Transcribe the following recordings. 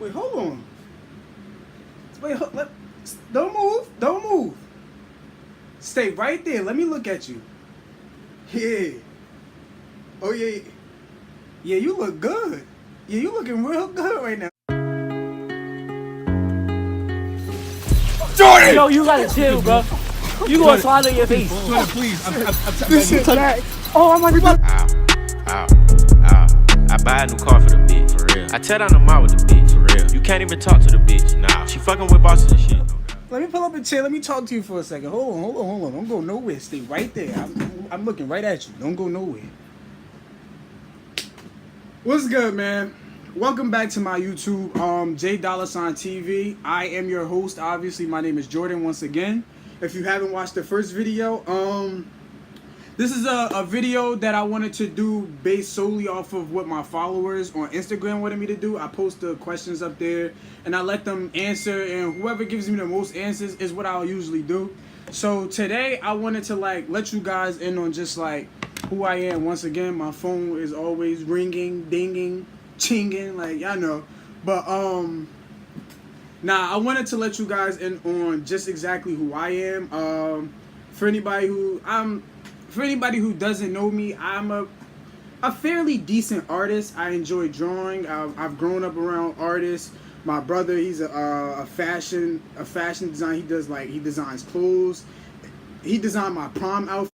Wait, hold on. Wait, don't move. Don't move. Stay right there. Let me look at you. Yeah. Oh, yeah. Yeah, you look good. Yeah, you looking real good right now. Jordan! Yo, you gotta chill, bro. You gonna swallow your face. Jordan, please. This shit trash. Oh, I'm gonna do. Ow. I buy a new car for the bitch. For real. I tear down the mall with the bitch. For real. You can't even talk to the bitch. Nah. She fucking with bosses and shit. Let me pull up a chair. Let me talk to you for a second. Hold on. Don't go nowhere. Stay right there. I'm looking right at you. Don't go nowhere. What's good, man? Welcome back to my YouTube, J Dollar Sign TV. I am your host. Obviously, my name is Jordan once again. If you haven't watched the first video, this is a video that I wanted to do based solely off of what my followers on Instagram wanted me to do. I post the questions up there and I let them answer, and whoever gives me the most answers is what I'll usually do. So today I wanted to let you guys in on just who I am. Once again, my phone is always ringing, dinging, chinging, y'all know. But I wanted to let you guys in on just exactly who I am. For anybody who doesn't know me, I'm a fairly decent artist. I enjoy drawing. I've grown up around artists. My brother, he's a fashion designer. He designs clothes. He designed my prom outfit.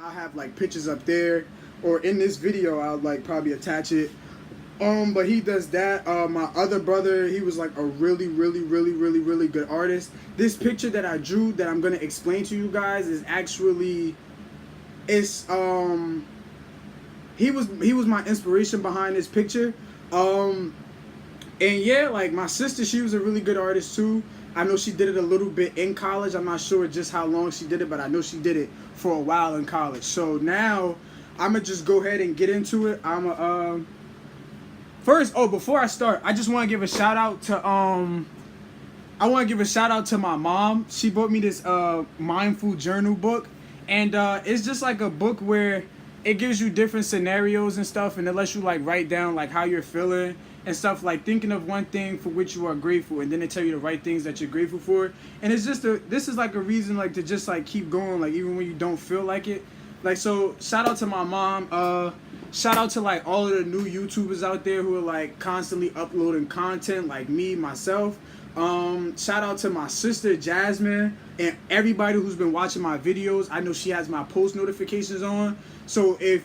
I'll have pictures up there, or in this video I'll probably attach it. But he does that. My other brother, he was a really good artist. This picture that I drew that I'm gonna explain to you guys is actually, he was my inspiration behind this picture. And yeah, my sister, she was a really good artist too. I know she did it a little bit in college. I'm not sure just how long she did it, but I know she did it for a while in college. So now I'm gonna just go ahead and get into it. First, before I start, I just want to give a shout out to my mom. She bought me this mindful journal book, and it's just a book where it gives you different scenarios and stuff, and it lets you write down how you're feeling and stuff, thinking of one thing for which you are grateful, and then they tell you the right things that you're grateful for. And it's just this is a reason to just keep going, even when you don't feel like it. So shout out to my mom. Shout out to all of the new YouTubers out there who are constantly uploading content, me, myself. Shout out to my sister Jasmine and everybody who's been watching my videos. I know she has my post notifications on. So if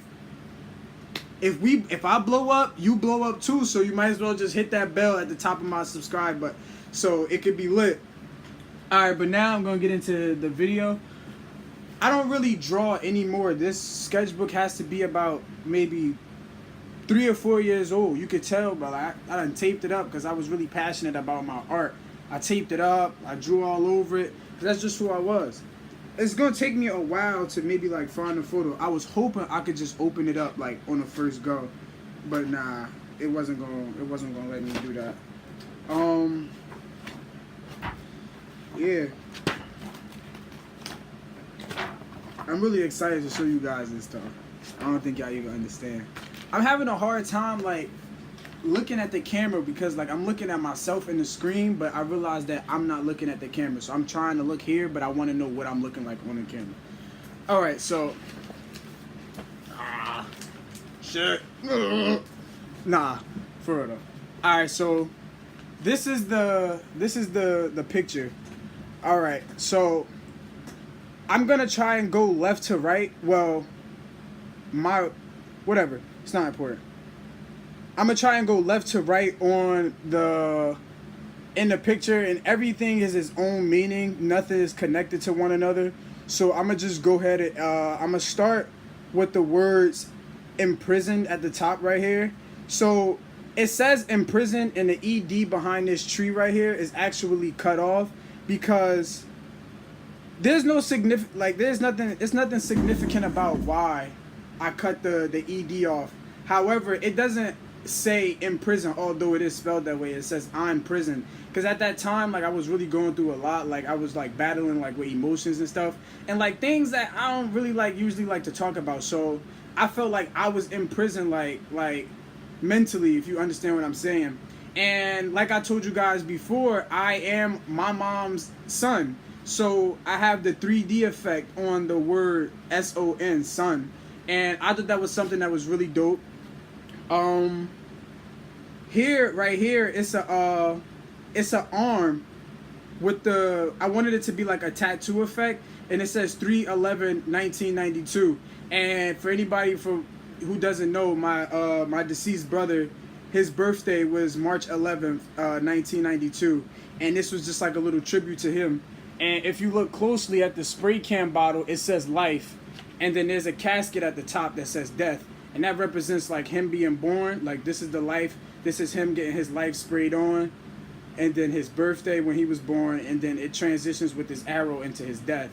I blow up, you blow up too. So you might as well just hit that bell at the top of my subscribe button so it could be lit. Alright, but now I'm gonna get into the video. I don't really draw anymore. This sketchbook has to be about maybe 3 or 4 years old. You could tell, but I done taped it up because I was really passionate about my art. I taped it up. I drew all over it. That's just who I was. It's gonna take me a while to maybe find a photo. I was hoping I could just open it up on the first go, but nah, it wasn't gonna let me do that. Yeah. I'm really excited to show you guys this stuff. I don't think y'all even understand. I'm having a hard time looking at the camera because I'm looking at myself in the screen, but I realize that I'm not looking at the camera. So I'm trying to look here, but I want to know what I'm looking like on the camera. Alright, so shit. Nah, for real though. Alright, so this is the picture. Alright, so I'm gonna try and go left to right. Well, whatever. It's not important. I'm gonna try and go left to right in the picture, and everything is its own meaning. Nothing is connected to one another. So I'm gonna just go ahead and I'm gonna start with the words imprisoned at the top right here. So it says imprisoned, and the ED behind this tree right here is actually cut off because there's no it's nothing significant about why I cut the ED off. However, it doesn't say in prison, although it is spelled that way. It says I'm prison. Because at that time, like, I was really going through a lot. Like, I was, like, battling, like, with emotions and stuff. And, like, things that I don't really, like, usually like to talk about. So I felt like I was in prison, like mentally, if you understand what I'm saying. And like I told you guys before, I am my mom's son. So I have the 3D effect on the word S-O-N, son. And I thought that was something that was really dope. Here, right here, it's a arm with the, I wanted it to be like a tattoo effect, and it says 3/11/1992. And for anybody who doesn't know, my deceased brother, his birthday was March 11th, 1992, and this was just like a little tribute to him. And if you look closely at the spray can bottle, it says life, and then there's a casket at the top that says death, and that represents like him being born. Like, this is the life, this is him getting his life sprayed on, and then his birthday when he was born, and then it transitions with this arrow into his death.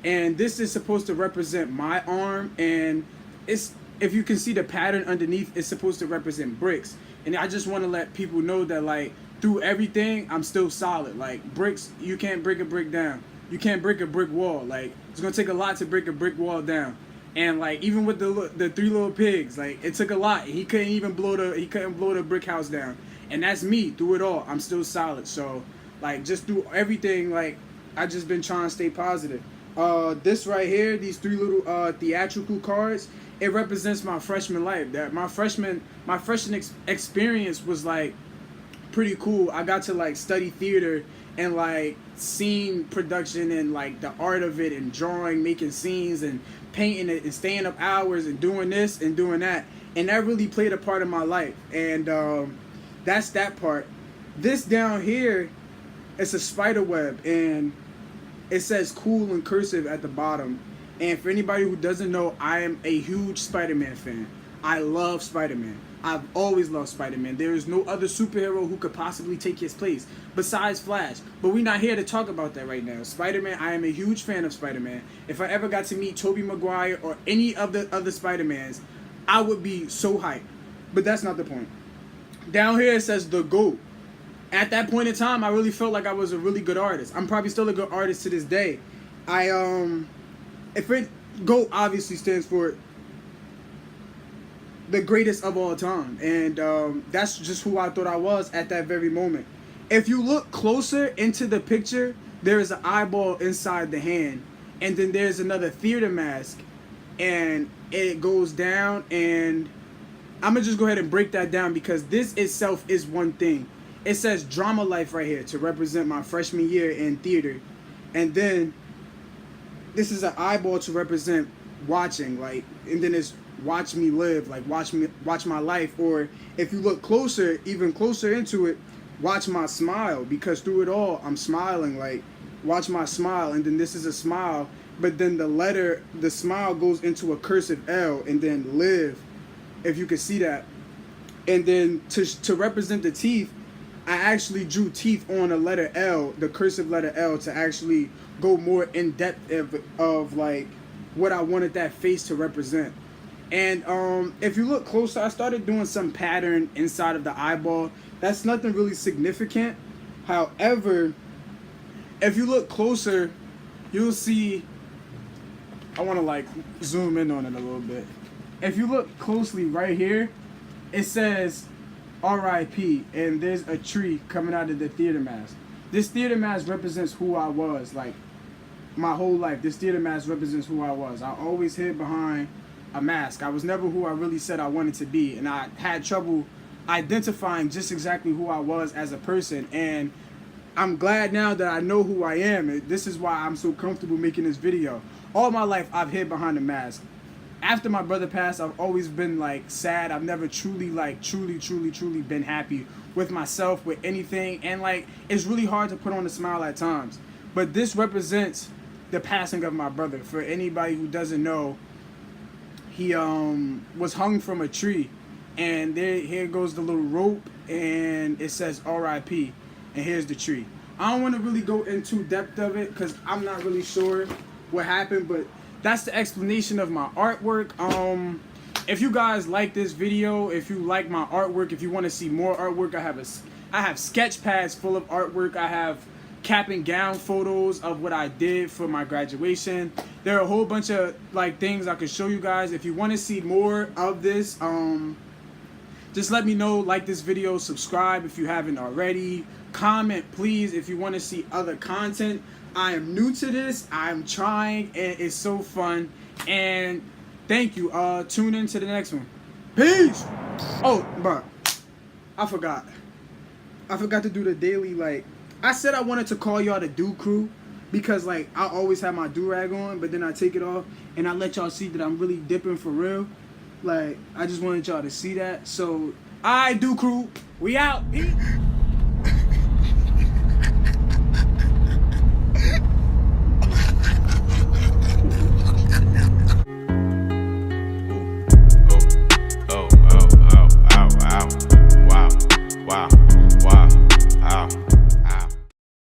And this is supposed to represent my arm, and it's, if you can see the pattern underneath, it's supposed to represent bricks. And I just want to let people know that, like, through everything, I'm still solid. Like, bricks, you can't break a brick down. You can't break a brick wall. Like, it's gonna take a lot to break a brick wall down. And like, even with the 3 little pigs, like, it took a lot. He couldn't blow the brick house down. And that's me through it all. I'm still solid. So like, just through everything, like, I just been trying to stay positive. This right here, these 3 little theatrical cards, it represents my freshman life. That my freshman experience was like pretty cool. I got to like study theater and like scene production and like the art of it, and drawing, making scenes and painting it, and staying up hours and doing this and doing that, and that really played a part of my life. And that's that part. This down here, it's a spider web, and it says cool in cursive at the bottom. And for anybody who doesn't know, I am a huge Spider-Man fan. I love Spider-Man. I've always loved Spider-Man. There is no other superhero who could possibly take his place besides Flash. But we're not here to talk about that right now. Spider-Man, I am a huge fan of Spider-Man. If I ever got to meet Tobey Maguire or any of the other Spider-Mans, I would be so hyped. But that's not the point. Down here it says the GOAT. At that point in time, I really felt like I was a really good artist. I'm probably still a good artist to this day. GOAT obviously stands for the greatest of all time, and that's just who I thought I was at that very moment. If you look closer into the picture, there is an eyeball inside the hand, and then there's another theater mask, and it goes down, and I'm gonna just go ahead and break that down, because this itself is one thing. It says drama life right here to represent my freshman year in theater, and then this is an eyeball to represent watching, like, and then it's watch me live, like watch my life. Or if you look closer, even closer into it, watch my smile, because through it all I'm smiling, like watch my smile. And then this is a smile, but then the smile goes into a cursive L, and then live, if you can see that. And then to represent the teeth, I actually drew teeth on a letter L, the cursive letter L, to actually go more in depth of like what I wanted that face to represent. And if you look closer, I started doing some pattern inside of the eyeball. That's nothing really significant. However, if you look closer, you'll see, I want to like zoom in on it a little bit. If you look closely right here, it says R.I.P. and there's a tree coming out of the theater mask. This theater mask represents who I was, like my whole life. This theater mask represents who I was. I always hid behind a mask. I was never who I really said I wanted to be, and I had trouble identifying just exactly who I was as a person. And I'm glad now that I know who I am, and this is why I'm so comfortable making this video. All my life I've hid behind a mask. After my brother passed, I've always been like sad. I've never truly been happy with myself, with anything, and like it's really hard to put on a smile at times. But this represents the passing of my brother. For anybody who doesn't know, he was hung from a tree, and here goes the little rope, and it says R.I.P. and here's the tree. I don't want to really go into depth of it because I'm not really sure what happened, but that's the explanation of my artwork. if you guys like this video, if you like my artwork, if you want to see more artwork, I have sketch pads full of artwork. I have cap and gown photos of what I did for my graduation. There are a whole bunch of like things I could show you guys. If you want to see more of this, just let me know. Like this video, subscribe if you haven't already, comment please if you want to see other content. I am new to this, I'm trying, and it's so fun. And thank you. Tune in to the next one. Peace. Oh, bro, I forgot to do the daily. Like I said, I wanted to call y'all the Do Crew because like I always have my do-rag on, but then I take it off and I let y'all see that I'm really dipping for real. Like I just wanted y'all to see that. So I Do Crew, we out. Peace. Wow.